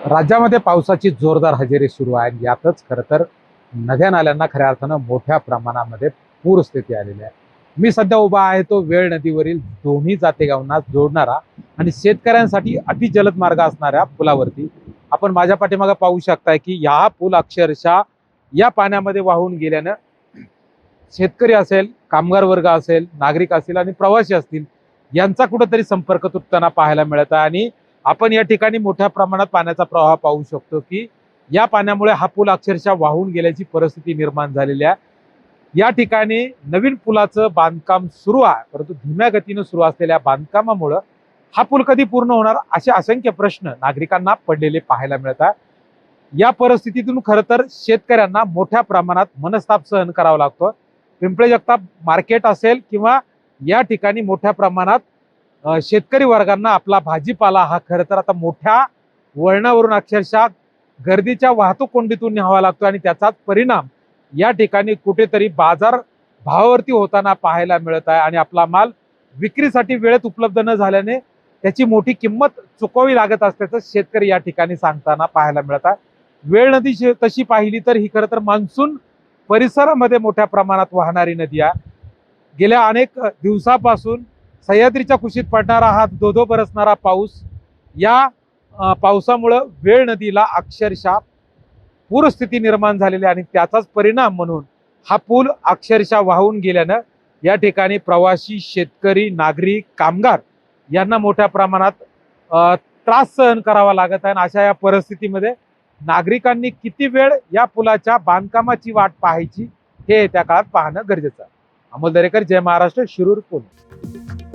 राज्यामध्ये पावसाची जोरदार हजेरी सुरू आहे. यातच खरं तर नद्या नाल्यांना खऱ्या अर्थानं मोठ्या प्रमाणामध्ये पूरस्थिती आलेली आहे. मी सध्या उभा आहे तो वेळ नदीवरील दोन्ही जातेगावांना जोडणारा आणि शेतकऱ्यांसाठी अतिजलद मार्ग असणाऱ्या पुलावरती. आपण माझ्या पाठीमागे पाहू शकताय की हा पूल अक्षरशः या पाण्यामध्ये वाहून गेल्यानं शेतकरी असेल, कामगार वर्ग असेल, नागरिक असतील आणि प्रवासी असतील यांचा कुठेतरी संपर्क तुटताना पाहायला मिळत आहे. आणि आपण या ठिकाणी मोठ्या प्रमाणात पाण्याचा प्रवाह पाहू शकतो की या पाण्यामुळे हा पूल अक्षरशः वाहून गेल्याची परिस्थिती निर्माण झालेली आहे. या ठिकाणी नवीन पुलाचं बांधकाम सुरू आहे, परंतु धीम्या गतीनं सुरू असलेल्या बांधकामामुळे हा पूल कधी पूर्ण होणार असे असंख्य प्रश्न नागरिकांना पडलेले पाहायला मिळत आहे. या परिस्थितीतून खरं तर शेतकऱ्यांना मोठ्या प्रमाणात मनस्ताप सहन करावा लागतो. पिंपळे जगताप मार्केट असेल किंवा या ठिकाणी मोठ्या प्रमाणात शेतकरी वर्गांना आपला भाजीपाला हा खरं तर आता मोठ्या वळणावरून अक्षरशः गर्दीच्या वाहतूक कोंडीतून न्यावा लागतो आणि त्याचाच परिणाम या ठिकाणी कुठेतरी बाजार भावावरती होताना पाहायला मिळत आहे. आणि आपला माल विक्रीसाठी वेळेत उपलब्ध न झाल्याने त्याची मोठी किंमत चुकवावी लागत असल्याचं शेतकरी या ठिकाणी सांगताना पाहायला मिळत आहे. वेळ नदी तशी पाहिली तर ही खरं तर मान्सून परिसरामध्ये मोठ्या प्रमाणात वाहणारी नदी आहे. गेल्या अनेक दिवसापासून सह्याद्रीच्या कुशीत पडणारा हा धोधो बरसणारा पाऊस या पावसामुळं वेळ नदीला अक्षरशः पूरस्थिती निर्माण झालेली आणि त्याचाच परिणाम म्हणून हा पूल अक्षरशः वाहून गेल्यानं या ठिकाणी प्रवासी, शेतकरी, नागरिक, कामगार यांना मोठ्या प्रमाणात त्रास सहन करावा लागत आहे. आणि अशा या परिस्थितीमध्ये नागरिकांनी किती वेळ या पुलाच्या बांधकामाची वाट पाहायची हे त्या काळात पाहणं गरजेचं आहे. अमोल दरेकर, जय महाराष्ट्र, शिरूर, पुणे.